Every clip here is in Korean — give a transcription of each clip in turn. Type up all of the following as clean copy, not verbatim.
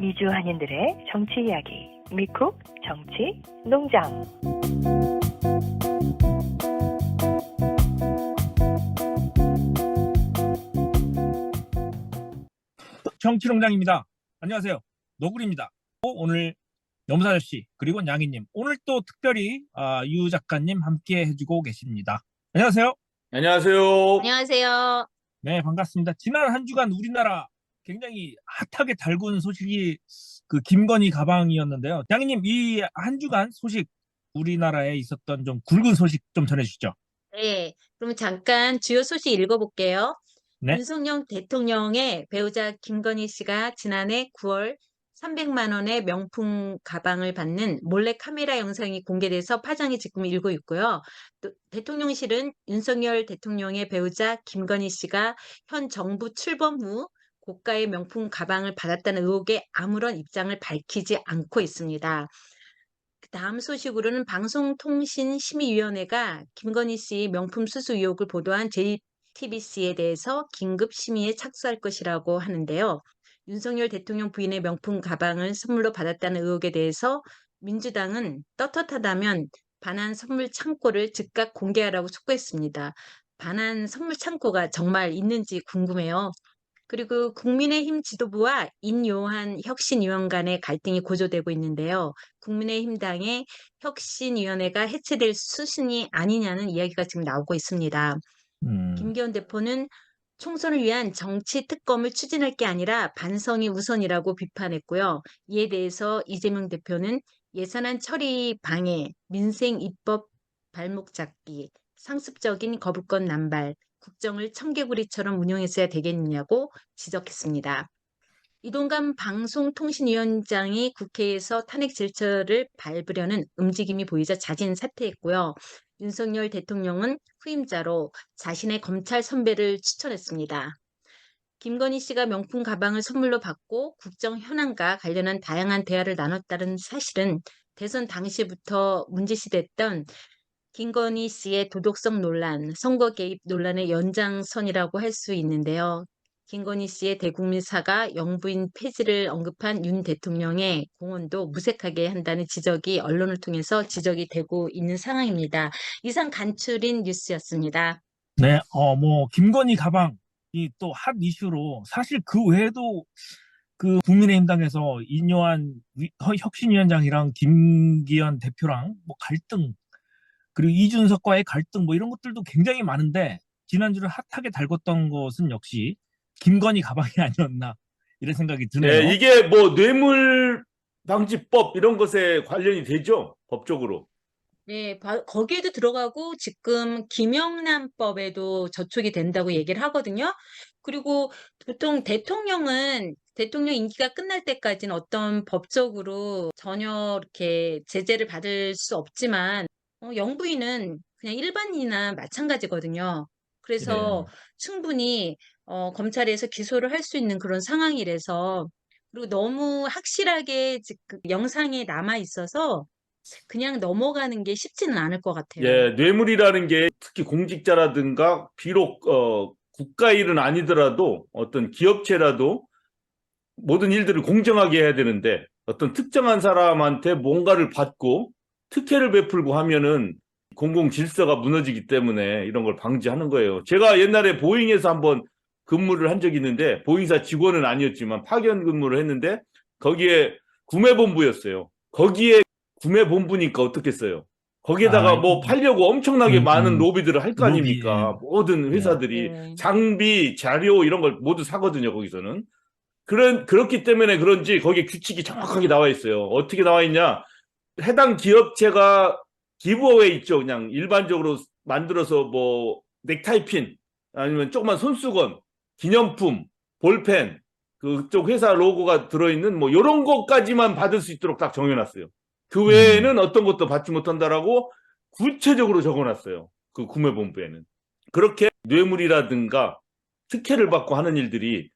미주 한인들의 정치 이야기, 미쿡 정치 농장. 정치농장입니다. 안녕하세요. 노구리입니다. 오늘 염사열 씨 그리고 양희님, 오늘 또 특별히 유 작가님 함께 해주고 계십니다. 안녕하세요. 안녕하세요. 안녕하세요. 네, 반갑습니다. 지난 한 주간 우리나라 굉장히 핫하게 달군 소식이 그 김건희 가방이었는데요. 양희님, 이 한 주간 소식, 우리나라에 있었던 좀 굵은 소식 좀 전해주시죠. 네, 그럼 잠깐 주요 소식 읽어볼게요. 네. 윤석열 대통령의 배우자 김건희 씨가 지난해 9월 300만 원의 명품 가방을 받는 몰래 카메라 영상이 공개돼서 파장이 지금 일고 있고요. 또 대통령실은 윤석열 대통령의 배우자 김건희 씨가 현 정부 출범 후 고가의 명품 가방을 받았다는 의혹에 아무런 입장을 밝히지 않고 있습니다. 다음 소식으로는 방송통신심의위원회가 김건희 씨 명품 수수 의혹을 보도한 JTBC에 대해서 긴급 심의에 착수할 것이라고 하는데요. 윤석열 대통령 부인의 명품 가방을 선물로 받았다는 의혹에 대해서 민주당은 떳떳하다면 반환 선물 창고를 즉각 공개하라고 촉구했습니다. 반환 선물 창고가 정말 있는지 궁금해요. 그리고 국민의힘 지도부와 인요한 혁신위원 간의 갈등이 고조되고 있는데요. 국민의힘당의 혁신위원회가 해체될 수순이 아니냐는 이야기가 지금 나오고 있습니다. 김기현 대표는 총선을 위한 정치 특검을 추진할 게 아니라 반성이 우선이라고 비판했고요. 이에 대해서 이재명 대표는 예산안 처리 방해, 민생 입법 발목 잡기, 상습적인 거부권 남발, 국정을 청개구리처럼 운영했어야 되겠느냐고 지적했습니다. 이동관 방송통신위원장이 국회에서 탄핵 질서를 밟으려는 움직임이 보이자 자진 사퇴했고요. 윤석열 대통령은 후임자로 자신의 검찰 선배를 추천했습니다. 김건희 씨가 명품 가방을 선물로 받고 국정 현안과 관련한 다양한 대화를 나눴다는 사실은 대선 당시부터 문제시됐던 김건희 씨의 도덕성 논란, 선거 개입 논란의 연장선이라고 할 수 있는데요. 김건희 씨의 대국민 사과, 영부인 폐지를 언급한 윤 대통령의 공언도 무색하게 한다는 지적이 언론을 통해서 지적이 되고 있는 상황입니다. 이상 간추린 뉴스였습니다. 네, 김건희 가방이 또 핫 이슈로, 사실 그 외에도 그 국민의힘당에서 인요한 혁신위원장이랑 김기현 대표랑 뭐 갈등, 그리고 이준석과의 갈등 뭐 이런 것들도 굉장히 많은데, 지난주를 핫하게 달궜던 것은 역시 김건희 가방이 아니었나, 이런 생각이 드네요. 네, 이게 뭐 뇌물 방지법 이런 것에 관련이 되죠, 법적으로. 네, 거기에도 들어가고 지금 김영란법에도 저촉이 된다고 얘기를 하거든요. 그리고 보통 대통령 임기가 끝날 때까지는 어떤 법적으로 전혀 이렇게 제재를 받을 수 없지만 영부인은 그냥 일반인이나 마찬가지거든요. 그래서 충분히 검찰에서 기소를 할 수 있는 그런 상황이라서, 그리고 너무 확실하게 지금 영상에 남아 있어서 그냥 넘어가는 게 쉽지는 않을 것 같아요. 예, 뇌물이라는 게 특히 공직자라든가 비록 국가 일은 아니더라도 어떤 기업체라도 모든 일들을 공정하게 해야 되는데, 어떤 특정한 사람한테 뭔가를 받고 특혜를 베풀고 하면은 공공 질서가 무너지기 때문에 이런 걸 방지하는 거예요. 제가 옛날에 보잉에서 한번 근무를 한 적이 있는데, 보잉사 직원은 아니었지만 파견 근무를 했는데, 거기에 구매본부였어요. 거기에 구매본부니까 어떻겠어요. 거기에다가 뭐 팔려고 엄청나게 많은 로비들을 할 거 아닙니까? 모든 회사들이 네. 장비, 자료 이런 걸 모두 사거든요, 거기서는. 그렇기 때문에 그런지 거기에 규칙이 정확하게 나와 있어요. 어떻게 나와 있냐? 해당 기업체가 기브어웨이 있죠. 그냥 일반적으로 만들어서 뭐 넥타이핀 아니면 조그만 손수건, 기념품, 볼펜, 그쪽 회사 로고가 들어있는 뭐 이런 것까지만 받을 수 있도록 딱 정해놨어요. 그 외에는 어떤 것도 받지 못한다라고 구체적으로 적어놨어요. 그 구매본부에는. 그렇게 뇌물이라든가 특혜를 받고 하는 일들이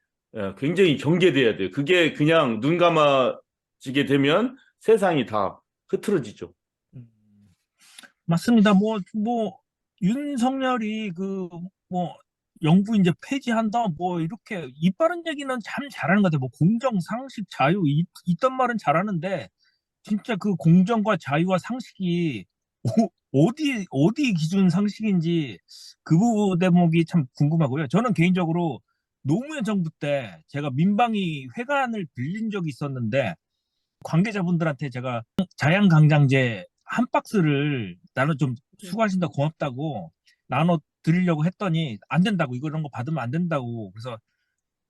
굉장히 경계돼야 돼요. 그게 그냥 눈 감아지게 되면 세상이 다 흐트러지죠. 맞습니다. 윤석열이 영부 이제 폐지한다 뭐 이렇게 입 바른 얘기는 참 잘하는 것 같아요. 뭐 공정, 상식, 자유 있던 말은 잘하는데 진짜 그 공정과 자유와 상식이 어디 기준 상식인지 그 대목이 참 궁금하고요. 저는 개인적으로 노무현 정부 때 제가 민방위 회관을 빌린 적이 있었는데 관계자분들한테 제가 자양강장제 한 박스를 나눠 좀 수고하신다 고맙다고 나눠 드리려고 했더니 안 된다고 이런 거 받으면 안 된다고 그래서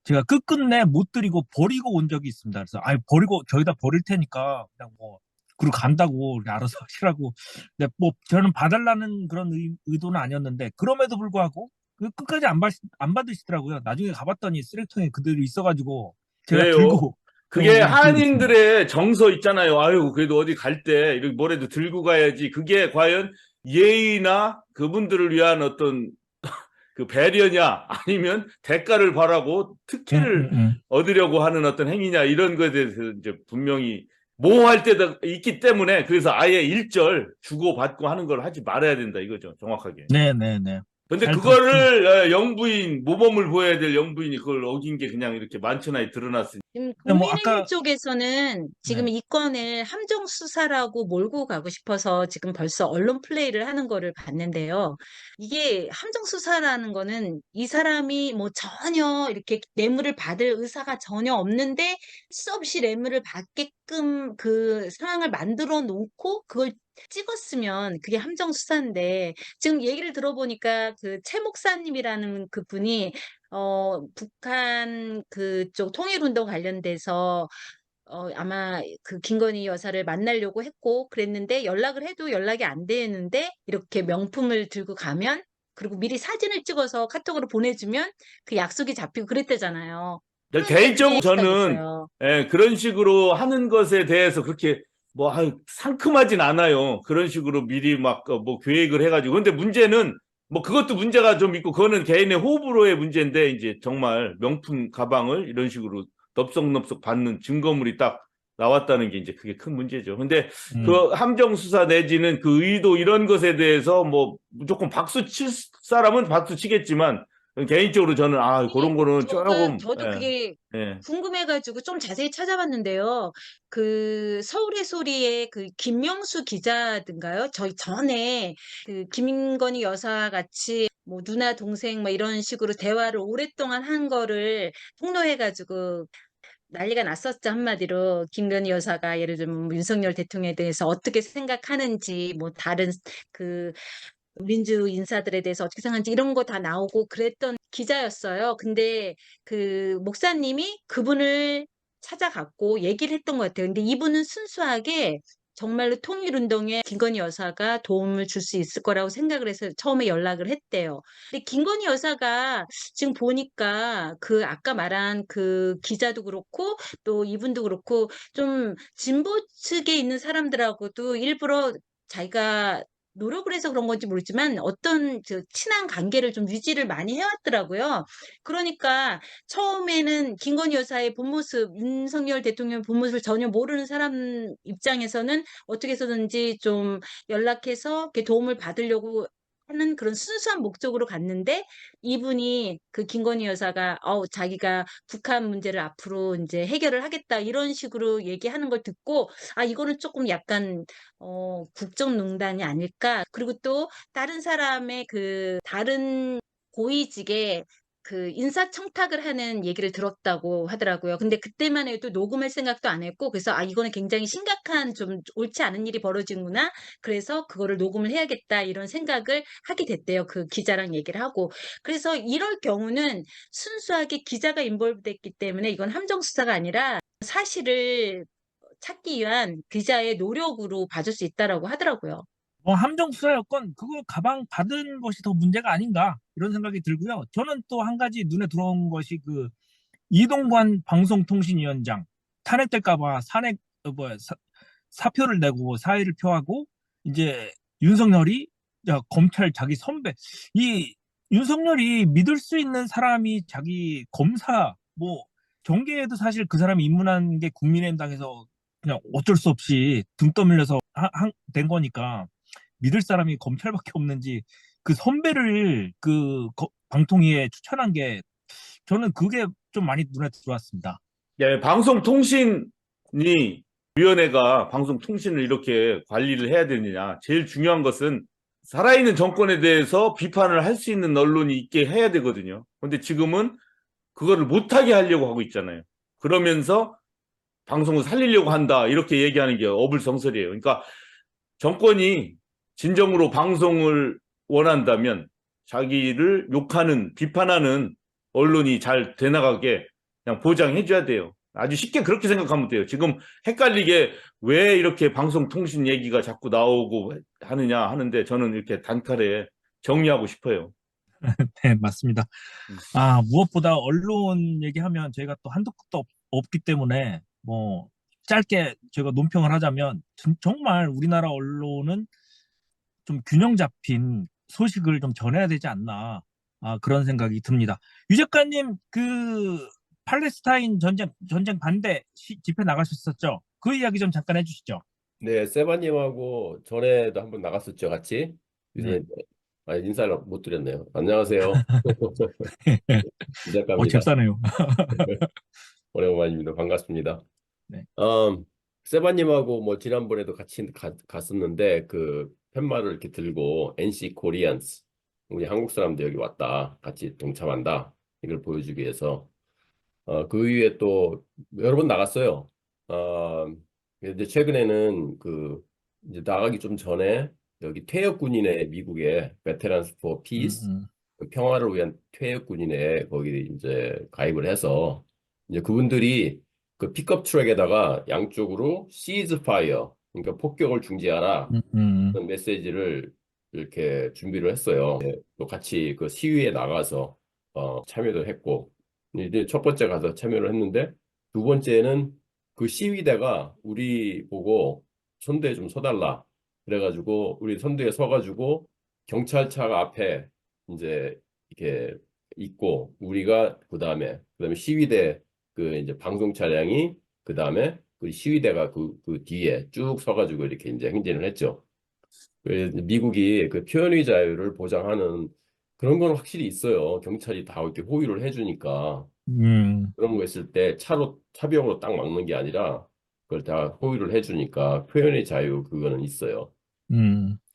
제가 끝끝내 못 드리고 버리고 온 적이 있습니다. 그래서 버리고 저희다 버릴 테니까 그냥 뭐 그리고 간다고 알아서 하시라고. 근데 뭐 저는 봐달라는 그런 의도는 아니었는데 그럼에도 불구하고 끝까지 안 받으시더라고요. 나중에 가봤더니 쓰레기통에 그대로 있어가지고 제가 그래요. 들고 그게 온 기억이 있습니다. 한인들의 정서 있잖아요. 아유, 그래도 어디 갈 때 이렇게 뭐라도 들고 가야지. 그게 과연 예의나 그분들을 위한 어떤 그 배려냐 아니면 대가를 바라고 특혜를 얻으려고 하는 어떤 행위냐 이런 것에 대해서 이제 분명히 모호할 때도 있기 때문에 그래서 아예 일절 주고받고 하는 걸 하지 말아야 된다 이거죠. 정확하게. 네네네. 근데 잘 그거를 영부인 모범을 보여야 될 영부인이 그걸 어긴 게 그냥 이렇게 많잖아요. 드러났으니. 지금 근데 뭐 국민의힘 아까 쪽에서는 지금 네. 이 건을 함정 수사라고 몰고 가고 싶어서 지금 벌써 언론 플레이를 하는 거를 봤는데요. 이게 함정 수사라는 거는 이 사람이 뭐 전혀 이렇게 뇌물을 받을 의사가 전혀 없는데 수 없이 뇌물을 받게끔 그 상황을 만들어 놓고 그걸 찍었으면 그게 함정 수사인데 지금 얘기를 들어보니까 그 최 목사님이라는 그 분이 북한 그쪽 통일운동 관련돼서 아마 그 김건희 여사를 만나려고 했고 그랬는데 연락을 해도 연락이 안 되는데 이렇게 명품을 들고 가면 그리고 미리 사진을 찍어서 카톡으로 보내주면 그 약속이 잡히고 그랬대잖아요. 그러니까 그게 개인적으로 있다고 저는 했어요. 그런 식으로 하는 것에 대해서 그렇게 뭐 상큼하진 않아요. 그런 식으로 미리 막 뭐 계획을 해가지고. 근데 문제는 뭐 그것도 문제가 좀 있고 그거는 개인의 호불호의 문제인데 이제 정말 명품 가방을 이런 식으로 넙석넙석 받는 증거물이 딱 나왔다는 게 이제 그게 큰 문제죠. 근데 그 함정 수사 내지는 그 의도 이런 것에 대해서 뭐 무조건 박수 칠 사람은 박수 치겠지만 개인적으로 저는 그런 거는 조금 저도 그게 예. 궁금해가지고 좀 자세히 찾아봤는데요. 그 서울의 소리의 그 김명수 기자든가요? 저희 전에 그 김건희 여사 같이 뭐 누나 동생 뭐 이런 식으로 대화를 오랫동안 한 거를 폭로해가지고 난리가 났었죠. 한마디로 김건희 여사가 예를 들면 뭐 윤석열 대통령에 대해서 어떻게 생각하는지 뭐 다른 그 민주 인사들에 대해서 어떻게 생각하는지 이런 거 다 나오고 그랬던 기자였어요. 근데 그 목사님이 그분을 찾아갔고 얘기를 했던 것 같아요. 근데 이분은 순수하게 정말로 통일운동에 김건희 여사가 도움을 줄 수 있을 거라고 생각을 해서 처음에 연락을 했대요. 근데 김건희 여사가 지금 보니까 그 아까 말한 그 기자도 그렇고 또 이분도 그렇고 좀 진보 측에 있는 사람들하고도 일부러 자기가 노력을 해서 그런 건지 모르지만 어떤 친한 관계를 좀 유지를 많이 해왔더라고요. 그러니까 처음에는 김건희 여사의 본 모습, 윤석열 대통령 본 모습을 전혀 모르는 사람 입장에서는 어떻게 해서든지 좀 연락해서 이렇게 도움을 받으려고 하는 그런 순수한 목적으로 갔는데 이분이 그 김건희 여사가 자기가 북한 문제를 앞으로 이제 해결을 하겠다 이런 식으로 얘기하는 걸 듣고 이거는 조금 약간 국정농단이 아닐까. 그리고 또 다른 사람의 그 다른 고위직에 그 인사청탁을 하는 얘기를 들었다고 하더라고요. 근데 그때만 해도 녹음할 생각도 안 했고, 그래서 이거는 굉장히 심각한 좀 옳지 않은 일이 벌어지는구나. 그래서 그거를 녹음을 해야겠다 이런 생각을 하게 됐대요. 그 기자랑 얘기를 하고. 그래서 이럴 경우는 순수하게 기자가 인볼브됐기 때문에 이건 함정 수사가 아니라 사실을 찾기 위한 기자의 노력으로 봐줄 수 있다라고 하더라고요. 뭐 함정 수사였건 그거 가방 받은 것이 더 문제가 아닌가 이런 생각이 들고요. 저는 또 한 가지 눈에 들어온 것이 그 이동관 방송통신위원장 탄핵될까봐 사표를 내고 사의를 표하고 이제 윤석열이 검찰 자기 선배 이 윤석열이 믿을 수 있는 사람이 자기 검사 뭐 정계에도 사실 그 사람이 입문한 게 국민의힘당에서 그냥 어쩔 수 없이 등 떠밀려서 된 거니까 믿을 사람이 검찰밖에 없는지 그 선배를 그 방통위에 추천한 게 저는 그게 좀 많이 눈에 들어왔습니다. 예, 방송통신이 위원회가 방송통신을 이렇게 관리를 해야 되느냐. 제일 중요한 것은 살아있는 정권에 대해서 비판을 할 수 있는 언론이 있게 해야 되거든요. 근데 지금은 그거를 못하게 하려고 하고 있잖아요. 그러면서 방송을 살리려고 한다. 이렇게 얘기하는 게 어불성설이에요. 그러니까 정권이 진정으로 방송을 원한다면 자기를 욕하는, 비판하는 언론이 잘 돼나가게 그냥 보장해줘야 돼요. 아주 쉽게 그렇게 생각하면 돼요. 지금 헷갈리게 왜 이렇게 방송통신 얘기가 자꾸 나오고 하느냐 하는데 저는 이렇게 단칼에 정리하고 싶어요. 네, 맞습니다. 무엇보다 언론 얘기하면 저희가 또 한도 끝도 없기 때문에 뭐 짧게 제가 논평을 하자면 정말 우리나라 언론은 좀 균형 잡힌 소식을 좀 전해야 되지 않나 그런 생각이 듭니다. 유 작가님 그 팔레스타인 전쟁 반대 집회 나가셨었죠? 그 이야기 좀 잠깐 해주시죠. 네, 세바님하고 전에도 한번 나갔었죠, 같이. 네. 인사를 못 드렸네요. 안녕하세요. 이 작가입니다. 잽싸네요. 오랜만입니다. 반갑습니다. 네. 세바님하고 뭐 지난번에도 같이 갔었는데 그 팻말을 이렇게 들고 NC 코리안스 우리 한국 사람도 여기 왔다. 같이 동참한다. 이걸 보여주기 위해서 그 이후에 또 여러 번 나갔어요. 이제 최근에는 그 이제 나가기 좀 전에 여기 퇴역군인의 미국의 베테란스 포 피스 평화를 위한 퇴역군인에 거기 이제 가입을 해서 이제 그분들이 그 픽업 트럭에다가 양쪽으로 시즈 파이어 그러니까 폭격을 중지하라 그런 메시지를 이렇게 준비를 했어요. 네, 또 같이 그 시위에 나가서 참여도 했고 이제 첫 번째 가서 참여를 했는데 두 번째는 그 시위대가 우리 보고 선두에 좀 서달라 그래가지고 우리 선두에 서가지고 경찰차가 앞에 이제 이렇게 있고 우리가 그다음에 시위대 그 이제 방송 차량이 그다음에 그 시위대가 그 뒤에 쭉 서가지고 이렇게 이제 행진을 했죠. 미국이 그 표현의 자유를 보장하는 그런 건 확실히 있어요. 경찰이 다 이렇게 호위를 해주니까 그런 거 있을 때 차벽으로 딱 막는 게 아니라 그걸 다 호위를 해주니까 표현의 자유 그거는 있어요.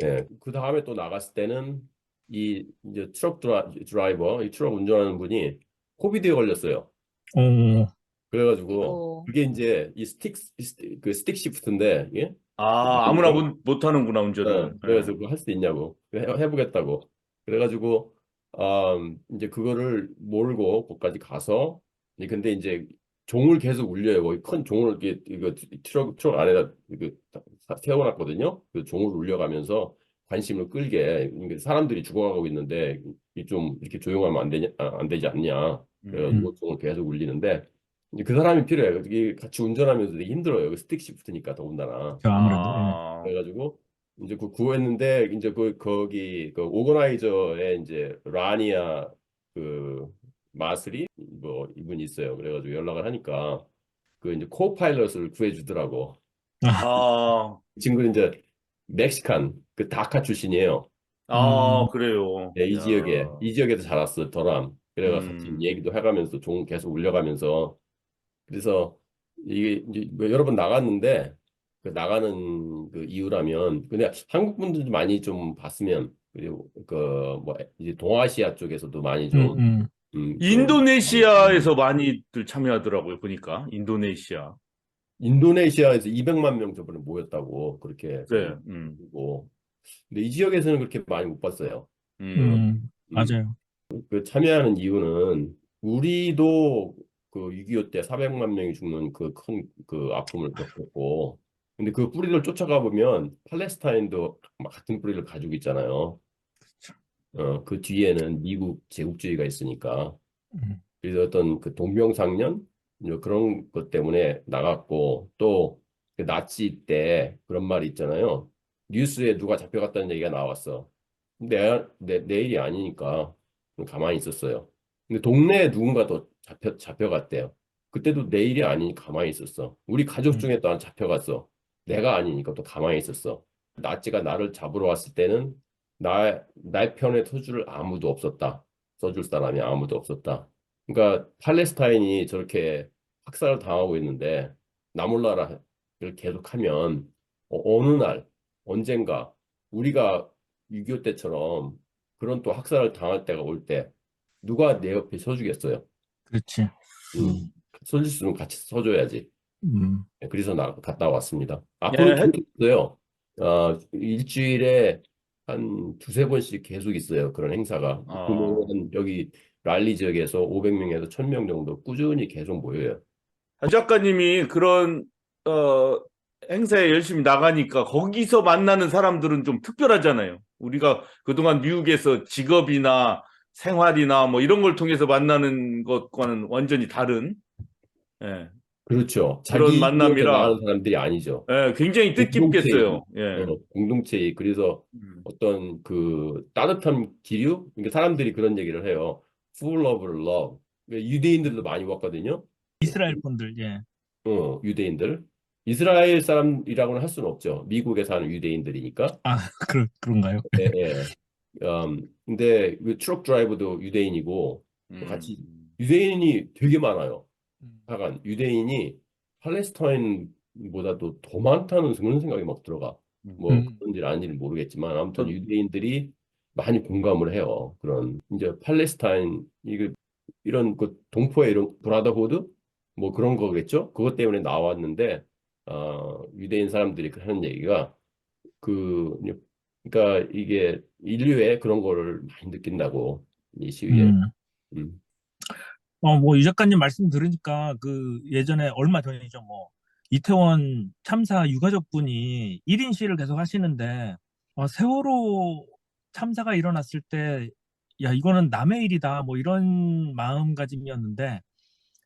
예, 그 다음에 또 나갔을 때는 이 이제 트럭 드라이버, 이 트럭 운전하는 분이 코비드에 걸렸어요. 그래가지고 그게 이제 이 스틱 시프트인데 이게 아무나 못하는구나 운전을. 그래서 그거 할 수 있냐고 해보겠다고 그래가지고 이제 그거를 몰고 거기까지 가서 근데 이제 종을 계속 울려요. 거기 큰 종을 이거 트럭 안에다 세워놨거든요. 그 종을 울려가면서 관심을 끌게 사람들이 죽어가고 있는데 좀 이렇게 조용하면 안 되지 않냐. 그래서 종을 계속 울리는데 이제 그 사람이 필요해요. 이게 같이 운전하면서 되게 힘들어요. 스틱 시프트니까 더군다나. 아무래도. 그래가지고 이제 구했는데 이제 거기 그 오거나이저의 이제 라니아 그 마스리 뭐 이분이 있어요. 그래가지고 연락을 하니까 그 이제 코파일럿을 구해주더라고. 이 친구는 이제 멕시칸 그 다카 출신이에요. 그래요. 네, 이 지역에서 자랐어 더람. 그래가 같이 얘기도 해가면서 종 계속 울려가면서 그래서 이게 이제 뭐 여러 번 나갔는데 그 나가는 그 이유라면 근데 한국 분들도 많이 좀 봤으면 그리고 그 뭐 이제 동아시아 쪽에서도 많이 좀 인도네시아에서 많이들 참여하더라고요. 보니까 인도네시아에서 200만 명 저번에 모였다고 그렇게 네. 그리고 근데 이 지역에서는 그렇게 많이 못 봤어요. 맞아요. 그 참여하는 이유는 우리도 그 6.25 때 400만 명이 죽는 그 큰 그 아픔을 겪었고 근데 그 뿌리를 쫓아가 보면 팔레스타인도 같은 뿌리를 가지고 있잖아요. 그 뒤에는 미국 제국주의가 있으니까 그래서 어떤 그 동병상련 그런 것 때문에 나갔고 또 그 나치 때 그런 말이 있잖아요. 뉴스에 누가 잡혀갔다는 얘기가 나왔어. 근데 내일이 아니니까 가만히 있었어요. 근데 동네에 누군가 더 잡혀갔대요. 그때도 내일이 아니니 가만히 있었어. 우리 가족 중에 또 잡혀갔어. 내가 아니니까 또 가만히 있었어. 나치가 나를 잡으러 왔을 때는 나의 편에 서줄 아무도 없었다. 써줄 사람이 아무도 없었다. 그러니까 팔레스타인이 저렇게 학살을 당하고 있는데 나몰라라를 계속하면 어느 날 언젠가 우리가 6.25 때처럼 그런 또 학살을 당할 때가 올 때 누가 내 옆에 서주겠어요? 그렇지. 서줄 수 있으면 같이 서줘야지. 음. 그래서 나 갔다 왔습니다. 예, 앞으로 계속 있어요. 일주일에 한 두세 번씩 계속 있어요. 그런 행사가. 그러면 여기 랄리 지역에서 500명에서 1000명 정도 꾸준히 계속 모여요. 한 작가님이 그런 행사에 열심히 나가니까 거기서 만나는 사람들은 좀 특별하잖아요. 우리가 그동안 미국에서 직업이나 생활이나 뭐 이런 걸 통해서 만나는 것과는 완전히 다른 예, 그렇죠. 그런 자기 이익에 만남이라 나가는 사람들이 아니죠. 예, 굉장히 뜻깊겠어요. 예. 공동체의 그래서 어떤 그 따뜻한 기류? 그러니까 사람들이 그런 얘기를 해요. Full of love. 유대인들도 많이 왔거든요. 이스라엘 분들, 예. 유대인들. 이스라엘 사람이라고는 할 수는 없죠. 미국에 사는 유대인들이니까. 아, 그런가요? 예, 예. 근데 그 트럭 드라이버도 유대인이고 같이 유대인이 되게 많아요. 하간 유대인이 팔레스타인보다도 더 많다는 그런 생각이 막 들어가. 뭐 그런지 아닌지는 모르겠지만 아무튼 유대인들이 많이 공감을 해요. 그런 이제 팔레스타인 이런 그 동포의 이런 브라더후드 뭐 그런 거겠죠. 그것 때문에 나왔는데 유대인 사람들이 하는 얘기가 그러니까 이게 인류의 그런 거를 많이 느낀다고 이 시위에. 뭐, 이 작가님 말씀 들으니까 예전에 얼마 전이죠. 뭐, 이태원 참사 유가족분이 1인 시위를 계속 하시는데, 세월호 참사가 일어났을 때, 야, 이거는 남의 일이다. 뭐, 이런 마음가짐이었는데,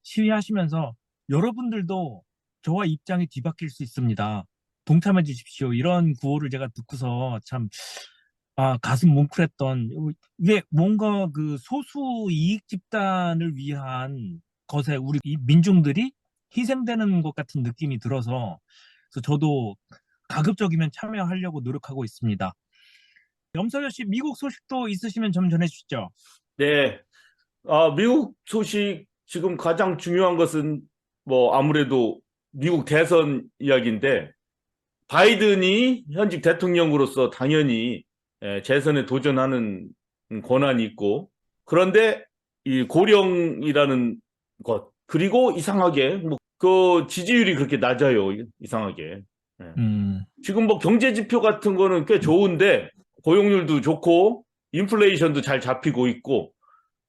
시위하시면서 여러분들도 저와 입장이 뒤바뀔 수 있습니다. 동참해 주십시오. 이런 구호를 제가 듣고서 참, 가슴 뭉클했던, 이게 뭔가 소수 이익 집단을 위한 것에 우리 이 민중들이 희생되는 것 같은 느낌이 들어서, 그래서 저도 가급적이면 참여하려고 노력하고 있습니다. 염석열 씨, 미국 소식도 있으시면 좀 전해주시죠. 네. 미국 소식 지금 가장 중요한 것은 뭐 아무래도 미국 대선 이야기인데 바이든이 현직 대통령으로서 당연히 재선에 도전하는 권한이 있고 그런데 이 고령이라는 것 그리고 이상하게 뭐 그 지지율이 그렇게 낮아요. 이상하게. 지금 뭐 경제 지표 같은 거는 꽤 좋은데 고용률도 좋고 인플레이션도 잘 잡히고 있고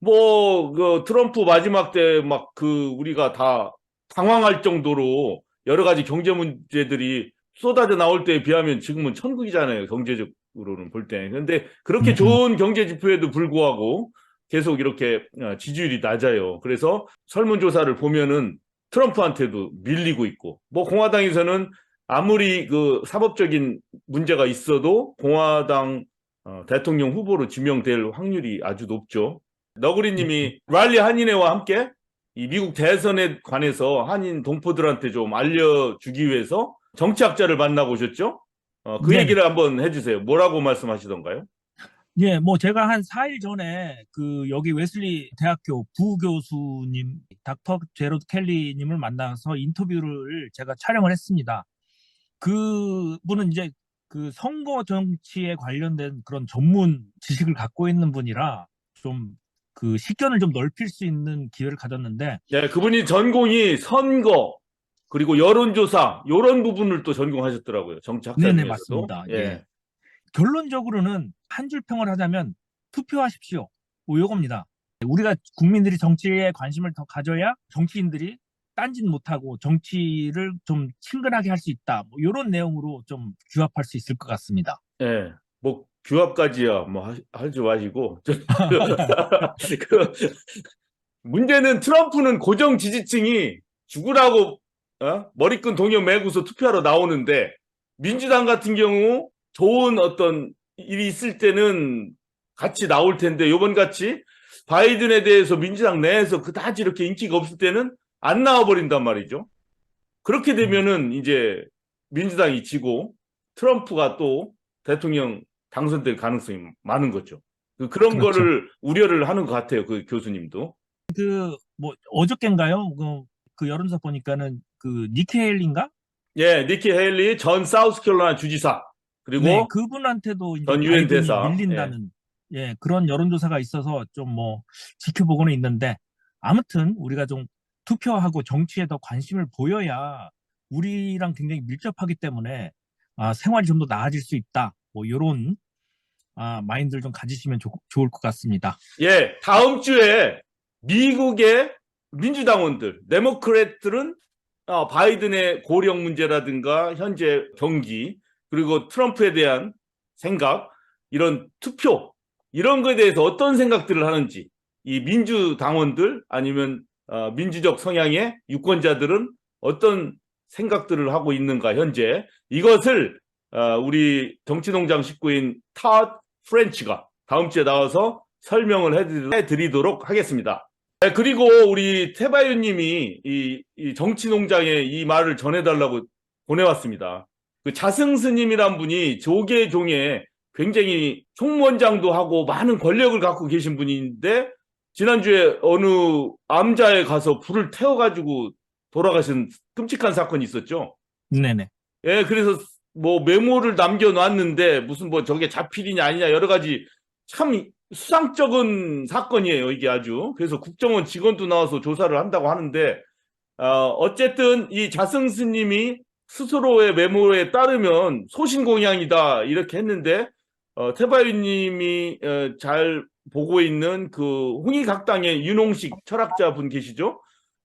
뭐 그 트럼프 마지막 때 막 우리가 다 당황할 정도로 여러 가지 경제 문제들이 쏟아져 나올 때에 비하면 지금은 천국이잖아요. 경제적으로는 볼 때. 그런데 그렇게 좋은 경제 지표에도 불구하고 계속 이렇게 지지율이 낮아요. 그래서 설문조사를 보면은 트럼프한테도 밀리고 있고 뭐 공화당에서는 아무리 그 사법적인 문제가 있어도 공화당 대통령 후보로 지명될 확률이 아주 높죠. 너구리님이 랄리 한인회와 함께 이 미국 대선에 관해서 한인 동포들한테 좀 알려주기 위해서 정치학자를 만나고 오셨죠? 그 네. 얘기를 한번 해주세요. 뭐라고 말씀하시던가요? 예, 뭐 제가 한 4일 전에 여기 웨슬리 대학교 부교수님 닥터 제로드 켈리님을 만나서 인터뷰를 제가 촬영을 했습니다. 그분은 이제 선거 정치에 관련된 그런 전문 지식을 갖고 있는 분이라 좀 식견을 좀 넓힐 수 있는 기회를 가졌는데, 네, 그분이 전공이 선거 그리고 여론조사 이런 부분을 또 전공하셨더라고요. 정치학자 네네, 중에서도. 맞습니다. 예. 결론적으로는 한 줄 평을 하자면 투표하십시오. 뭐 요겁니다. 우리가 국민들이 정치에 관심을 더 가져야 정치인들이 딴짓 못하고 정치를 좀 친근하게 할 수 있다. 뭐 이런 내용으로 좀 규합할 수 있을 것 같습니다. 예, 뭐 규합까지야 뭐 하지 마시고 문제는 트럼프는 고정 지지층이 죽으라고 머리끈 동여 매고서 투표하러 나오는데 민주당 같은 경우 좋은 어떤 일이 있을 때는 같이 나올 텐데 요번 같이 바이든에 대해서 민주당 내에서 그다지 이렇게 인기가 없을 때는 안 나와버린단 말이죠. 그렇게 되면은 이제 민주당이 지고 트럼프가 또 대통령 당선될 가능성이 많은 거죠. 그런 그렇죠. 거를 우려를 하는 것 같아요. 그 교수님도. 뭐 어저께인가요? 그 여론조사 보니까는 그 니키 헤일리인가? 예, 니키 헤일리 전 사우스캐롤라이나 주지사 네, 그리고 그분한테도 이제 전 유엔 바이든이 대사. 예. 밀린다는 그런 여론조사가 있어서 좀 뭐 지켜보고는 있는데, 아무튼 우리가 좀 투표하고 정치에 더 관심을 보여야 우리랑 굉장히 밀접하기 때문에 생활이 좀 더 나아질 수 있다. 뭐 이런 마인드를 좀 가지시면 좋을 것 같습니다. 예, 다음 주에 미국의 민주당원들, 데모크래트들은 바이든의 고령 문제라든가 현재 경기, 그리고 트럼프에 대한 생각, 이런 투표, 이런 거에 대해서 어떤 생각들을 하는지, 이 민주당원들 아니면 민주적 성향의 유권자들은 어떤 생각들을 하고 있는가, 현재. 이것을 우리 정치농장 식구인 타 프렌치가 다음 주에 나와서 설명을 해드리도록 하겠습니다. 네, 그리고 우리 태바유님이 이 정치농장에 이 말을 전해달라고 보내왔습니다. 그 자승스님이란 분이 조계종에 굉장히 총무원장도 하고 많은 권력을 갖고 계신 분인데, 지난주에 어느 암자에 가서 불을 태워가지고 돌아가신 끔찍한 사건이 있었죠. 네네. 예, 그래서 뭐 메모를 남겨놨는데 무슨 뭐 저게 자필이냐 아니냐 여러 가지 참 수상쩍은 사건이에요, 이게 아주. 그래서 국정원 직원도 나와서 조사를 한다고 하는데, 어쨌든 이 자승스님이 스스로의 메모에 따르면 소신공양이다 이렇게 했는데, 태바유님이 잘 보고 있는 그 홍익학당의 윤홍식 철학자 분 계시죠?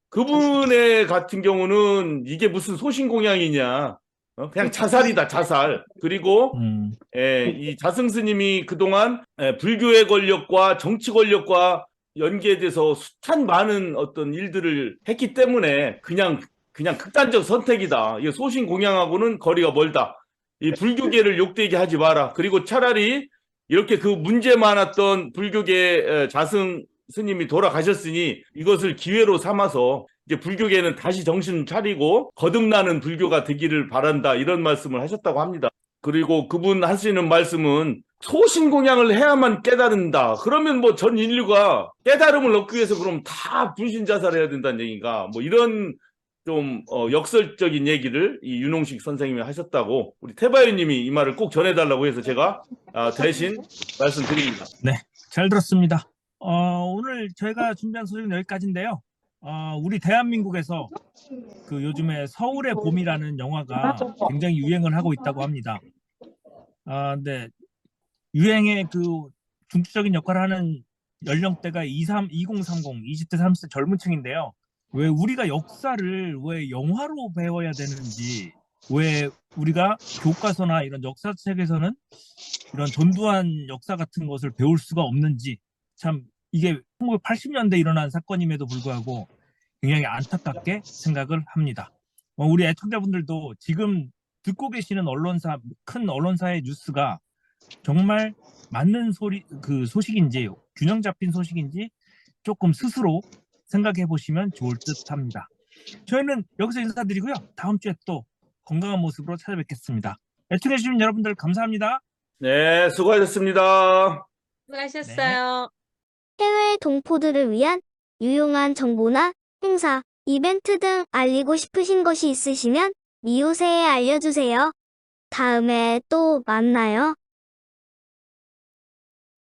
그분의 같은 경우는 이게 무슨 소신공양이냐, 그냥 자살이다, 자살. 그리고 이 자승스님이 그동안 불교의 권력과 정치 권력과 연계돼서 숱한 많은 어떤 일들을 했기 때문에 그냥 극단적 선택이다. 이 소신공양하고는 거리가 멀다. 이 불교계를 욕되게 하지 마라. 그리고 차라리 이렇게 그 문제 많았던 불교계 자승 스님이 돌아가셨으니 이것을 기회로 삼아서 이제 불교계는 다시 정신 차리고 거듭나는 불교가 되기를 바란다, 이런 말씀을 하셨다고 합니다. 그리고 그분 하시는 말씀은 소신공양을 해야만 깨달은다. 그러면 뭐 전 인류가 깨달음을 얻기 위해서 그럼 다 분신자살해야 된다는 얘기가, 뭐 이런 좀 역설적인 얘기를 이 윤홍식 선생님이 하셨다고 우리 태바유님이 이 말을 꼭 전해달라고 해서 제가 대신 말씀드립니다. 네, 잘 들었습니다. 오늘 저희가 준비한 소식은 여기까지인데요. 우리 대한민국에서 그 요즘에 서울의 봄이라는 영화가 굉장히 유행을 하고 있다고 합니다. 근데 유행의 그 중추적인 역할을 하는 연령대가 2030, 20대, 30대 젊은 층인데요. 왜 우리가 역사를 왜 영화로 배워야 되는지, 왜 우리가 교과서나 이런 역사책에서는 이런 전두환 역사 같은 것을 배울 수가 없는지, 참 이게 1980년대 일어난 사건임에도 불구하고 굉장히 안타깝게 생각을 합니다. 우리 애청자분들도 지금 듣고 계시는 언론사, 큰 언론사의 뉴스가 정말 맞는 소식인지, 균형 잡힌 소식인지 조금 스스로 생각해 보시면 좋을 듯 합니다. 저희는 여기서 인사드리고요. 다음 주에 또 건강한 모습으로 찾아뵙겠습니다. 애청해 주신 여러분들 감사합니다. 네, 수고하셨습니다. 수고하셨어요. 해외 동포들을 위한 유용한 정보나 행사, 이벤트 등 알리고 싶으신 것이 있으시면 미우새에 알려주세요. 다음에 또 만나요.